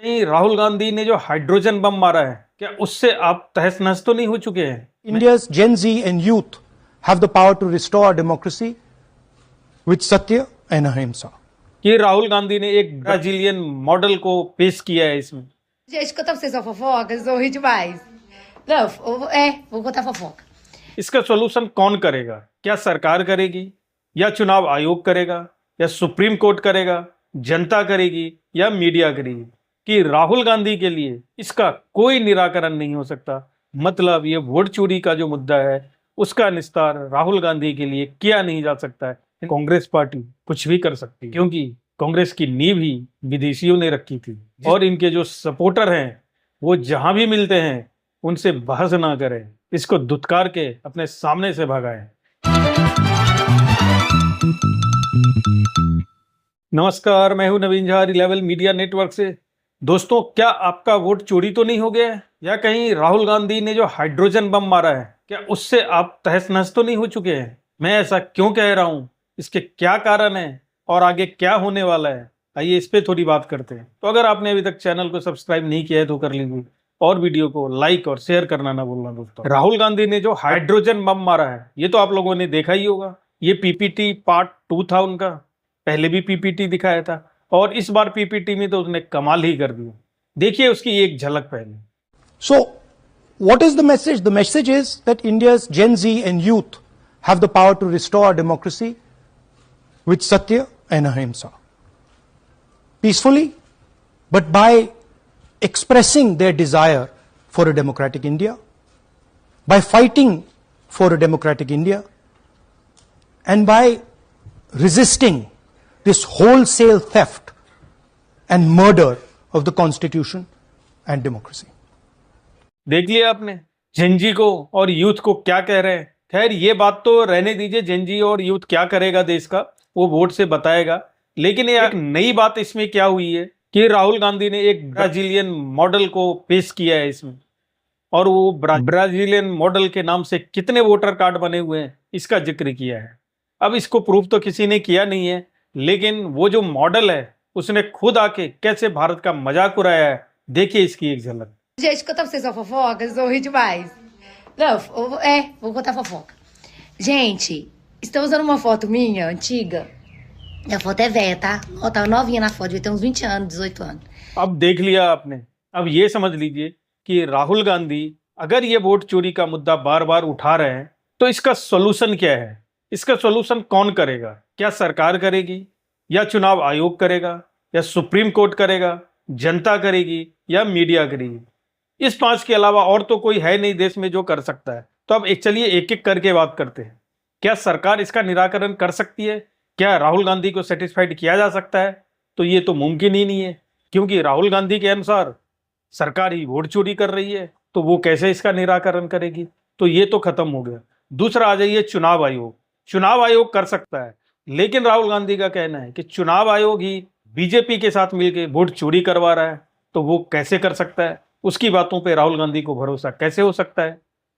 नहीं, राहुल गांधी ने जो हाइड्रोजन बम मारा है, क्या उससे आप तहस नहस तो नहीं हो चुके हैं? India's Gen Z and youth have the power to restore democracy with Satya and Ahimsa. कि राहुल गांधी ने एक ब्राजीलियन मॉडल को पेश किया है इसमें। Gente, escuta vocês só fofocas, eu ri demais. Não, vou contar fofoca. इसका सोल्यूशन कौन करेगा? क्या सरकार करेगी, या चुनाव आयोग करेगा, या सुप्रीम कोर्ट करेगा, जनता करेगी, या मीडिया करेगी? कि राहुल गांधी के लिए इसका कोई निराकरण नहीं हो सकता। मतलब ये वोट चोरी का जो मुद्दा है उसका निस्तार राहुल गांधी के लिए किया नहीं जा सकता है। कांग्रेस पार्टी कुछ भी कर सकती है, क्योंकि कांग्रेस की नींव ही विदेशियों ने रखी थी और इनके जो सपोर्टर हैं वो जहां भी मिलते हैं उनसे बहस ना करें, इसको दुत्कार के अपने सामने से भगाएं। नमस्कार, मैं हूं नवीन झा, रिलेवल मीडिया नेटवर्क से। दोस्तों, क्या आपका वोट चोरी तो नहीं हो गया है, या कहीं राहुल गांधी ने जो हाइड्रोजन बम मारा है क्या उससे आप तहस नहस तो नहीं हो चुके हैं? मैं ऐसा क्यों कह रहा हूं, इसके क्या कारण है और आगे क्या होने वाला है, आइए इस पे थोड़ी बात करते हैं। तो अगर आपने अभी तक चैनल को सब्सक्राइब नहीं किया है तो कर लीजिए और वीडियो को लाइक और शेयर करना ना भूलना। दोस्तों, राहुल गांधी ने जो हाइड्रोजन बम मारा है ये तो आप लोगों ने देखा ही होगा। ये पीपीटी पार्ट 2 था उनका, पहले भी पीपीटी दिखाया था और इस बार पीपीटी में तो उसने कमाल ही कर दिया। देखिए उसकी एक झलक पहले। So, what is the message? The message is that India's Gen Z and youth have the power to restore democracy with Satya and Ahimsa. Peacefully, but by expressing their desire for a democratic India, by fighting for a democratic India, and by resisting this wholesale theft and murder of the Constitution and democracy. देख लिया आपने Gen Z को और youth को क्या कह रहे हैं। खैर ये बात तो रहने दीजिए, जेनजी और यूथ क्या करेगा देश का वो वोट से बताएगा। लेकिन ये एक नई बात इसमें क्या हुई है कि राहुल गांधी ने एक ब्राजीलियन मॉडल को पेश किया है इसमें, और वो ब्राजीलियन मॉडल के नाम से कितने वोटर कार्ड बने हुए हैं इसका जिक्र किया है। अब इसको प्रूफ तो किसी ने किया नहीं है, लेकिन वो जो मॉडल है उसने खुद आके कैसे भारत का मजाक उड़ाया है, देखिए इसकी एक झलक। Gente, escuta vocês só fofocas, eu ri demais. Não, vou contar fofoca. Gente, estão usando uma foto minha, antiga. A foto é velha, tá? Ó, tá novinha na foto, devia ter uns 20 anos, 18 anos. अब देख लिया आपने। अब ये समझ लीजिए कि राहुल गांधी अगर ये वोट चोरी का मुद्दा बार बार उठा रहे हैं तो इसका सोल्यूशन क्या है, इसका सोल्यूशन कौन करेगा? क्या सरकार करेगी, या चुनाव आयोग करेगा, या सुप्रीम कोर्ट करेगा, जनता करेगी, या मीडिया करेगी? इस 5 के अलावा और तो कोई है नहीं देश में जो कर सकता है। तो अब चलिए एक एक करके बात करते हैं। क्या सरकार इसका निराकरण कर सकती है? क्या राहुल गांधी को सेटिस्फाइड किया जा सकता है? तो ये तो मुमकिन ही नहीं है, क्योंकि राहुल गांधी के अनुसार सरकार ही वोट चोरी कर रही है, तो वो कैसे इसका निराकरण करेगी? तो ये तो खत्म हो गया। दूसरा आ जाइए चुनाव आयोग। चुनाव आयोग कर सकता है, लेकिन राहुल गांधी का कहना है कि चुनाव आयोग ही बीजेपी के साथ मिलकर वोट चोरी करवा रहा है, तो वो कैसे कर सकता है? उसकी बातों पे राहुल गांधी को भरोसा कैसे हो सकता है?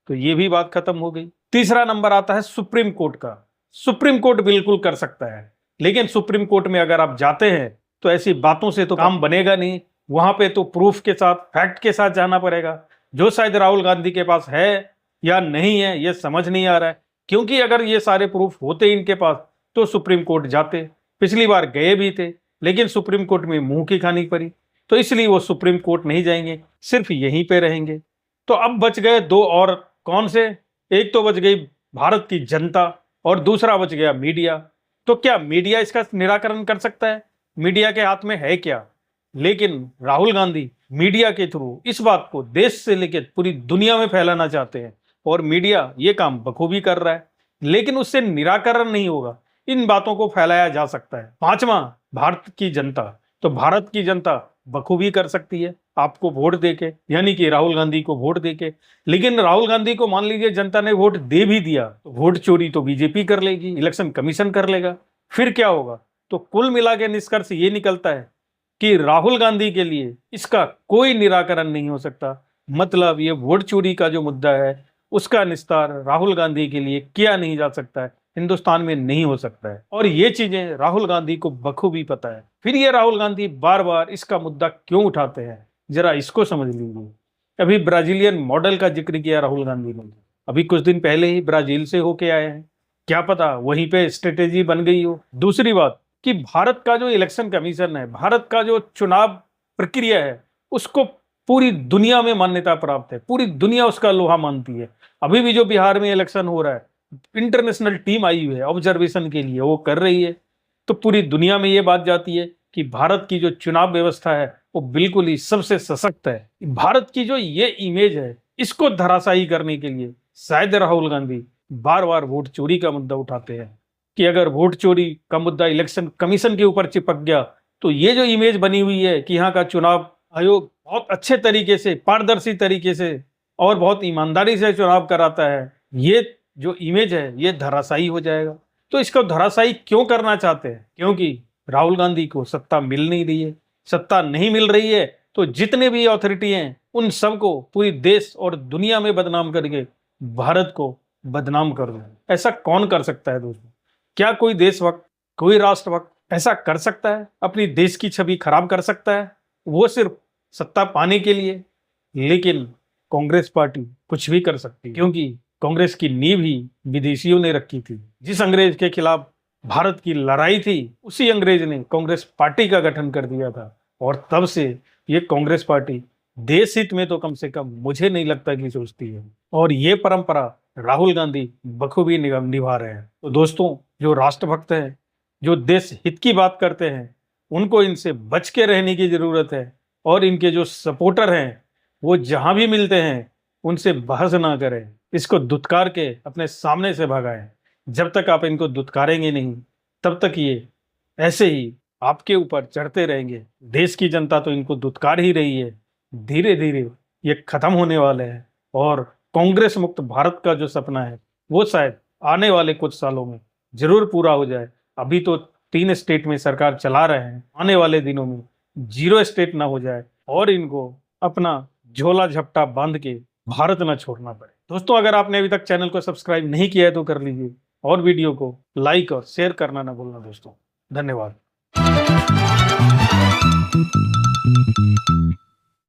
तो ये भी बात खत्म हो गई। तीसरा नंबर आता है सुप्रीम कोर्ट का। सुप्रीम कोर्ट बिल्कुल कर सकता है, लेकिन सुप्रीम कोर्ट में अगर आप जाते हैं तो ऐसी बातों से तो काम बनेगा नहीं। वहां पे तो प्रूफ के साथ, फैक्ट के साथ जाना पड़ेगा, जो शायद राहुल गांधी के पास है या नहीं है ये समझ नहीं आ रहा है। क्योंकि अगर ये सारे प्रूफ होते इनके पास तो सुप्रीम कोर्ट जाते। पिछली बार गए भी थे, लेकिन सुप्रीम कोर्ट में मुंह की खानी पड़ी, तो इसलिए वो सुप्रीम कोर्ट नहीं जाएंगे, सिर्फ यहीं पे रहेंगे। तो अब बच गए 2 और, कौन से? एक तो बच गई भारत की जनता और दूसरा बच गया मीडिया। तो क्या मीडिया इसका निराकरण कर सकता है? मीडिया के हाथ में है क्या? लेकिन राहुल गांधी मीडिया के थ्रू इस बात को देश से लेकर पूरी दुनिया में फैलाना चाहते हैं, और मीडिया ये काम बखूबी कर रहा है, लेकिन उससे निराकरण नहीं होगा। इन बातों को फैलाया जा सकता है। 5वां, भारत की जनता। तो भारत की जनता बखूबी कर सकती है आपको वोट देके, यानी कि राहुल गांधी को वोट देके। लेकिन राहुल गांधी को मान लीजिए जनता ने वोट दे भी दिया तो वोट चोरी तो बीजेपी कर लेगी, इलेक्शन कमीशन कर लेगा, फिर क्या होगा? तो कुल मिला के निष्कर्ष ये निकलता है कि राहुल गांधी के लिए इसका कोई निराकरण नहीं हो सकता। मतलब ये वोट चोरी का जो मुद्दा है उसका निस्तार राहुल गांधी के लिए किया नहीं जा सकता है। हिंदुस्तान में नहीं हो सकता है। और ये चीजें राहुल गांधी को बखूबी पता है। फिर ये राहुल गांधी बार बार इसका मुद्दा क्यों उठाते हैं, जरा इसको समझ लीजिए। अभी ब्राजीलियन मॉडल का जिक्र किया राहुल गांधी ने, अभी कुछ दिन पहले ही ब्राजील से होके आए हैं, क्या पता वहीं पे स्ट्रेटेजी बन गई हो। दूसरी बात कि भारत का जो इलेक्शन कमीशन है, भारत का जो चुनाव प्रक्रिया है, उसको पूरी दुनिया में मान्यता प्राप्त है, पूरी दुनिया उसका लोहा मानती है। अभी भी जो बिहार में इलेक्शन हो रहा है, इंटरनेशनल टीम आई हुई है ऑब्जर्वेशन के लिए, वो कर रही है। तो पूरी दुनिया में ये बात जाती है कि भारत की जो चुनाव व्यवस्था है वो बिल्कुल ही सबसे सशक्त है। भारत की जो ये इमेज है, इसको धराशायी करने के लिए शायद राहुल गांधी बार बार वोट चोरी का मुद्दा उठाते हैं कि अगर वोट चोरी का मुद्दा इलेक्शन कमीशन के ऊपर चिपक गया तो ये जो इमेज बनी हुई है कि यहाँ का चुनाव आयोग बहुत अच्छे तरीके से, पारदर्शी तरीके से और बहुत ईमानदारी से चुनाव कराता है, ये जो इमेज है ये धराशायी हो जाएगा। तो इसको धराशायी क्यों करना चाहते हैं? क्योंकि राहुल गांधी को सत्ता मिल नहीं रही है। सत्ता नहीं मिल रही है तो जितने भी अथॉरिटी हैं उन सबको पूरी देश और दुनिया में बदनाम करके भारत को बदनाम कर दो। ऐसा कौन कर सकता है दोस्तों? क्या कोई देशभक्त, कोई राष्ट्रभक्त ऐसा कर सकता है? अपनी देश की छवि खराब कर सकता है वो सिर्फ सत्ता पाने के लिए? लेकिन कांग्रेस पार्टी कुछ भी कर सकती है, क्योंकि कांग्रेस की नींव ही विदेशियों ने रखी थी। जिस अंग्रेज के खिलाफ भारत की लड़ाई थी, उसी अंग्रेज ने कांग्रेस पार्टी का गठन कर दिया था। और तब से ये कांग्रेस पार्टी देश हित में तो कम से कम मुझे नहीं लगता कि सोचती है। और ये परंपरा राहुल गांधी बखूबी निभा रहे हैं। तो दोस्तों, जो राष्ट्रभक्त हैं, जो देश हित की बात करते हैं, उनको इनसे बच के रहने की जरूरत है। और इनके जो सपोर्टर हैं वो जहां भी मिलते हैं उनसे बहस ना करें, इसको दुत्कार के अपने सामने से भगाएं। जब तक आप इनको दुत्कारेंगे नहीं तब तक ये ऐसे ही आपके ऊपर चढ़ते रहेंगे। देश की जनता तो इनको दुत्कार ही रही है। धीरे धीरे ये खत्म होने वाले हैं और कांग्रेस मुक्त भारत का जो सपना है वो शायद आने वाले कुछ सालों में जरूर पूरा हो जाए। अभी तो 3 स्टेट में सरकार चला रहे हैं, आने वाले दिनों में 0 स्टेट ना हो जाए और इनको अपना झोला झपटा बांध के भारत ना छोड़ना पड़े। दोस्तों, अगर आपने अभी तक चैनल को सब्सक्राइब नहीं किया है तो कर लीजिए और वीडियो को लाइक और शेयर करना ना भूलना दोस्तों। धन्यवाद।